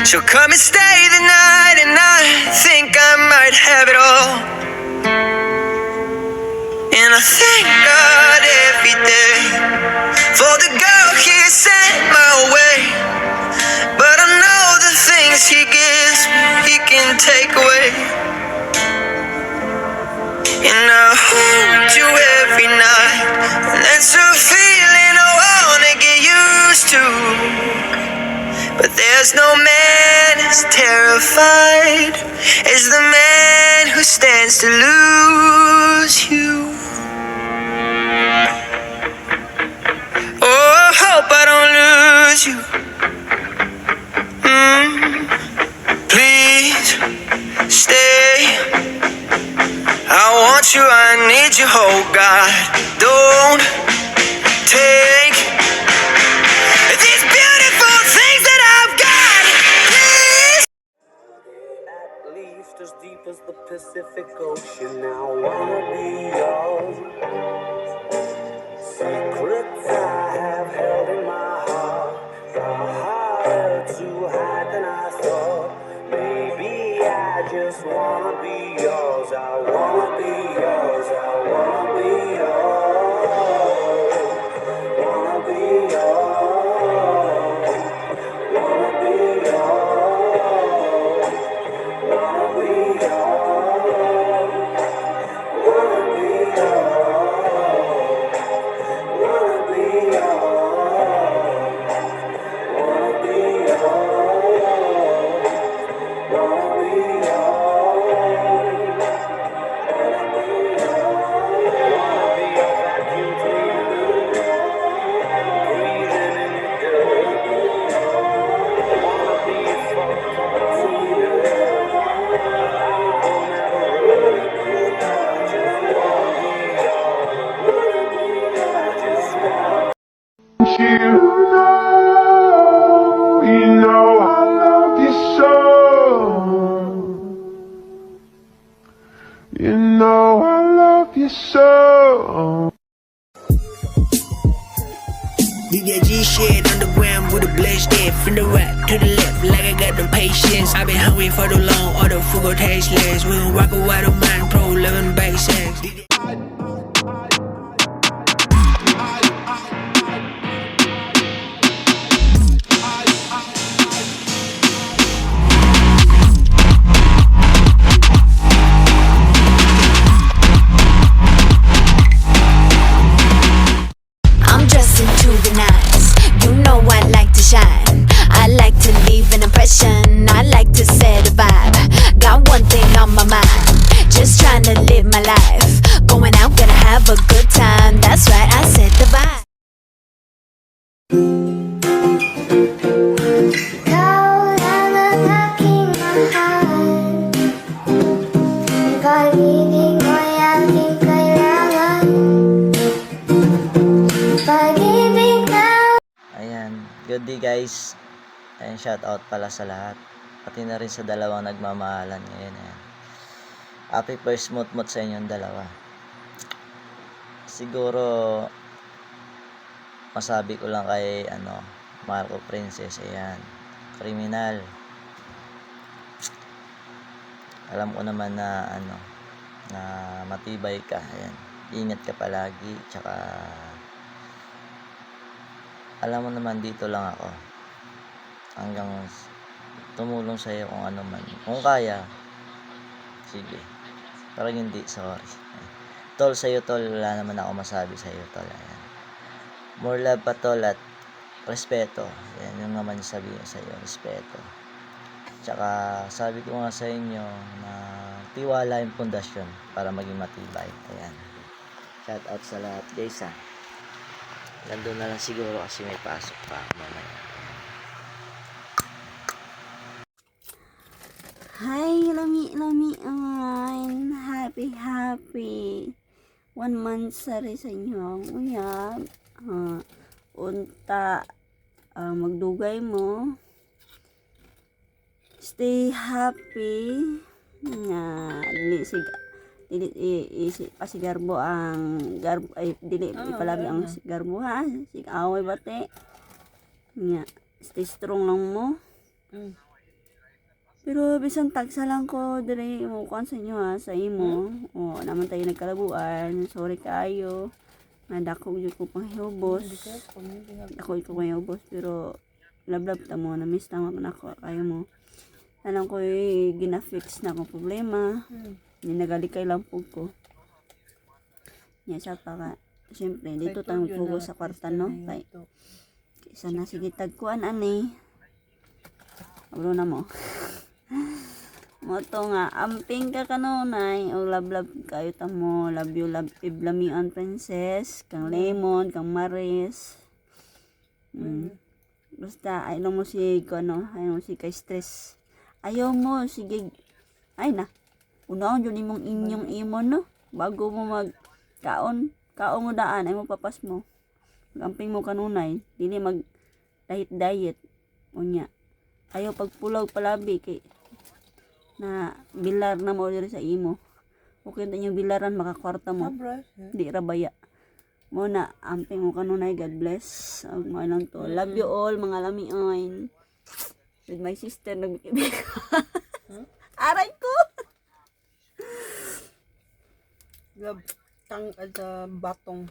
So come and stay the night, and I think I might have it all. And I thank God every day for the girl He sent my way. But I know the things He gives me, He can take away. And I hold you every night, and that's a feeling I wanna get used to. But there's no man as terrified as the man who stands to lose you. Oh, I hope I don't lose you. Please stay. I want you, I need you, oh God. Don't take these beautiful things that I've got. Please. At least as deep as the Pacific Ocean, I wanna be yours. Secrets I have held in my heart are harder to hide than I thought. Maybe I just wanna be yours. I wanna be yours. I wanna be yours. Wanna be yours. Wanna be yours. Wanna be yours. Wanna be yours. Wanna be yours. Wanna be yours. Wanna be yours. Wanna be your vacuum cleaner, breathing in your dirt. Wanna be your fuck Tina. I'll never run. I just wanna be yours. I just wanna. You know I love you so. You know I love you so. DJ G shit underground with a blessed dead. From the right to the left, like I got the patience. I've been hungry for too long, or the frugal tasteless. We gon' rock a wide of mind, pro 11 basics. I'm dressed into the nines. You know I like to shine. I like to leave an impression. I like to set a vibe. Got one thing on my mind. Just trying to live my life. Going out, gonna have a good time. That's right, I set the vibe. Ikaw lang ang aking mahal. Pag-ibig mo'y aking kailangan. Pag-ibig na. Ayan, good day guys. Ayan, shout out pala sa lahat. Pati na rin sa dalawang nagmamahalan ngayon. Ayan. Happy first mut-mut sa inyong dalawa. Siguro masabi ko lang kay Marco Princess, ayan, kriminal. Alam ko naman na na matibay ka. Ayan. Ingat ka palagi, tsaka alam mo naman dito lang ako hanggang tumulong sa iyo kung ano man. Kung kaya, sige. Pero hindi, sorry. Tol, sa iyo tol, wala naman ako masabi sa iyo tol. Ayan. More love pa tol, at respeto. Yan yung naman sabihin sa iyo, respeto. Tsaka sabi ko nga sa inyo na tiwala yung pundasyon para maging matibay. Ayan. Shout out sa lahat guys ha. Nandun na lang siguro kasi may pasok pa ako mamaya. Hi, lami happy 1 month sari sa inyo uyab unta magdugay mo, stay happy nga dili pasigarbo ang garbo ay dili ipalabi ang garbo ha sig away bate nga stay strong lang mo Pero bisan tagsa lang ko dire mo kuan sa inyo ha, sa imo. O naman tayo nagkalabuan. Sorry kaayo. Nadako jud ko panghubos. Ako ko panghubos pero lablab ta mo na miss na ako kayo mo. Alam ko gina-fix na akong problema. Nagalikay lang po ko. Nya sa pa siyempre dito tayo focus sa kwarta no. Kay sana sige tagkuan ani. Abro na mo. Moto nga, amping ka kanunay, o lablab kayo tamo, love you, love, iblamian princess, kang lemon, kang maris. Basta, ayaw mo si, ayaw mo si kay stress. Ayaw mo, sige, ay na, unaon yun imong inyong imon, no? Bago mo kaon mo daan, ay mo papas mo. Amping mo kanunay, dili mag diet, unya. Ayaw pagpulaw palabi, kay, na bilar na mo diri sa imo. Okay na yung bilaran makakwarta mo. Di rabaya. Mo na amping mo kanunay, God bless. Ug mo lang to. Love you all mga lamion. With my sister nagbibig. Aray ko. Love tang ada batong.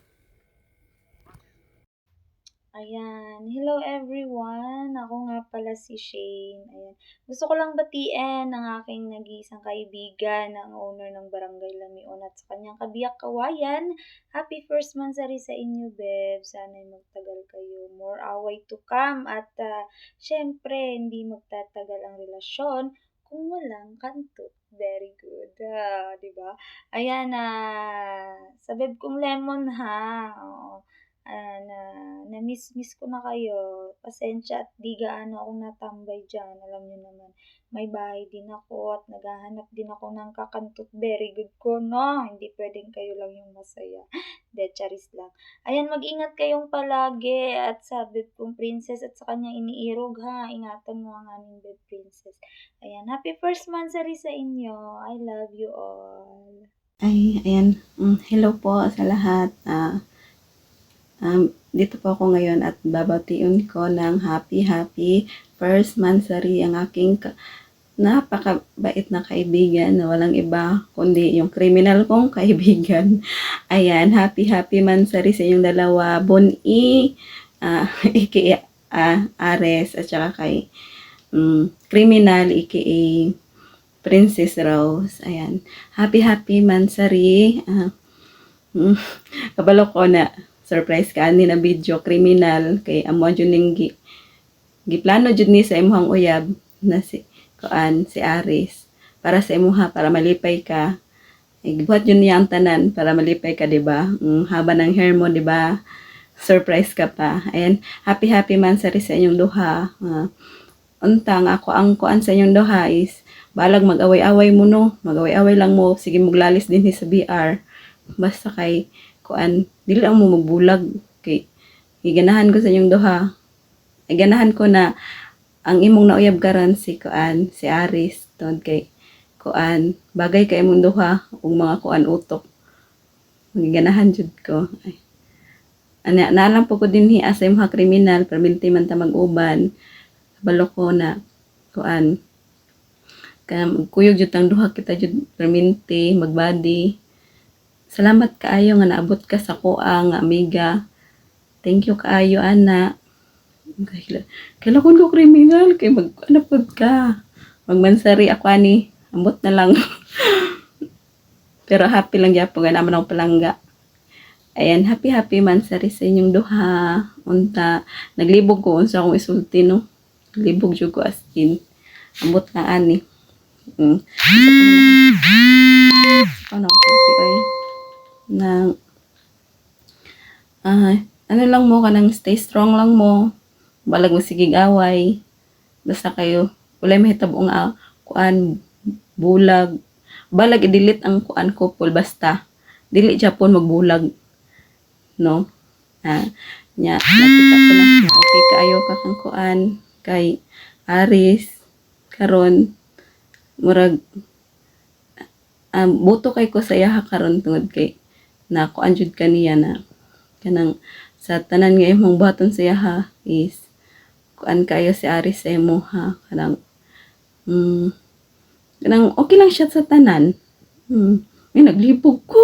Ayan. Hello everyone. Ako nga pala si Shane. Ayan. Gusto ko lang batiin ang aking nag-iisang kaibigan, ang owner ng Barangay Lamion at sa kanyang kabiyak kawayan. Happy first monthsary sa inyo, Bev. Sana'y magtagal kayo. More away to come. At syempre, hindi magtatagal ang relasyon kung walang kanto. Very good. Diba? Ayan, sa Bev kong Lemon ha. Oo. Na-miss ko na kayo. Pasensya at di gaano akong natambay dyan. Alam nyo naman, may bahay din ako at naghahanap din ako ng kakantot. Very good ko, no? Hindi pwedeng kayo lang yung masaya. De, charis lang. Ayan, mag-ingat kayong palagi at sa Beb kong princess at sa kanyang iniirog, ha? Ingatan mo ang aming Beb princess. Ayan, happy first monthsary sa inyo. I love you all. Ay, ayan. Hello po sa lahat. Dito po ako ngayon at babatiun ko ng happy first monthsary ang aking napakabait na kaibigan na walang iba kundi yung criminal kong kaibigan. Ayan, happy monthsary sa inyong dalawa. Boni, aka Ares at saka kay criminal aka Princess Rose. Ayan, happy monthsary. Kabalo ko na surprise ka ani na video criminal kay amo jud ning giplano jud ni sa imong uyab na si Aris para sa imuha para malipay ka. Gibuhat jud niya ang tanan para malipay ka, di ba? Haba ng hair mo, di ba? Surprise ka pa. Ayan, happy monthsary sa inyong duha. Untang ako ang kuan sa inyong duha is balag mag-away-away mo no. Mag-away-away lang mo, sige maglalis din sa BR. Basta kay kuan dili lang mo magbulag kay iganahan ko sa inyong duha. Iganahan ko na ang imong nauyab karon si kuan si Aris tod kay kuan bagay kay imong duha ug mga kuan utok. Iganahan jud ko. Ay. Ana naalam po ko dinhi as imong kriminal perminti man ta mag-uban. Balo ko na kuan kuyog jud tang duha kita jud perminti magbody. Salamat kaayo nga naabot ka sa kuang amiga. Thank you kaayo ana. Kailangan ko kriminal kay mag-anapod ka. Magmansari ako ani. Ambot na lang. Pero happy lang gyapon nga naman ako palangga. Ayan, happy mansari sa inyong duha. Unta naglibog ko unsa akong isulti no. Naglibog jud ko as in. Ambot na ani. Ano ko na ano lang mo kanang stay strong lang mo balag mo sigig away basta kayo walay mahitabo nga kuan bulag balag i-delete ang kuan couple basta dili Japon magbulag no nya nakita ko na okay kaayo ka kang kuan kay Aris karon murag buto kay ko sa iya karon tungod kay na kuan jud kaniya na kanang sa tanan nga imong buhaton sa iya is kuan kayo si Aris sa imo ha kanang Kanang okay lang siya sa tanan. May naglibog ko.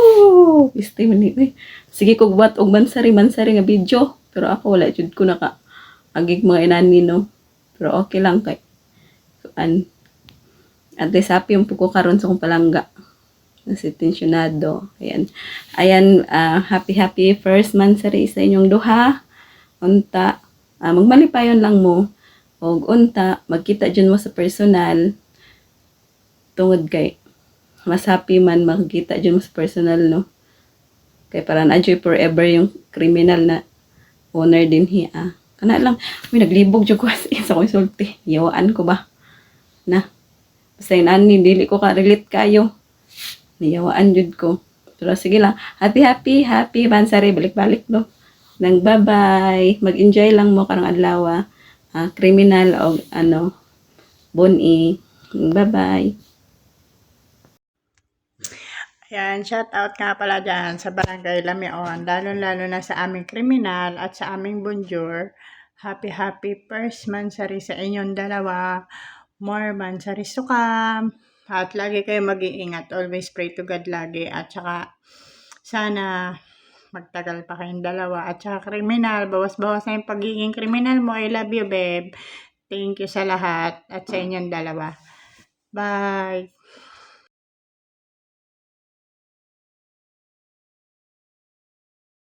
Este man ni. Sige ko buhat og mansari nga video. Pero ako wala jud ko naka agig mga inani no. Pero okay lang kay kuan. At least happy yung ko karon sa kong palangga. Nasi tensyonado. Ayan, happy first mansari sa inyong duha. Unta, magmalipayon lang mo. Og unta, magkita dyan mo sa personal. Tungod kay, mas happy man makikita dyan mo sa personal, no? Kay para na-enjoy forever yung criminal na owner din hiya. Kana lang, may naglibog dyan ko sa kong sulti. Yawaan ko ba? Na. Basta yun, ani, dili ko ka-relate kayo. Niyawaan jud ko. Pero sige lang, happy, mansari, balik-balik, no? Nang bye-bye. Mag-enjoy lang mo karang adlaw. Criminal o boni. Bye-bye. Ayan, shout out nga pala dyan sa Barangay Lamion, lalo-lalo na sa aming kriminal at sa aming bonjour. Happy first mansari sa inyong dalawa. More mansari sukam. At lagi kayo mag-iingat. Always pray to God lagi. At saka sana magtagal pa kayong dalawa. At saka kriminal, bawas-bawas na yung pagiging kriminal mo. I love you, babe. Thank you sa lahat at sa inyong dalawa. Bye!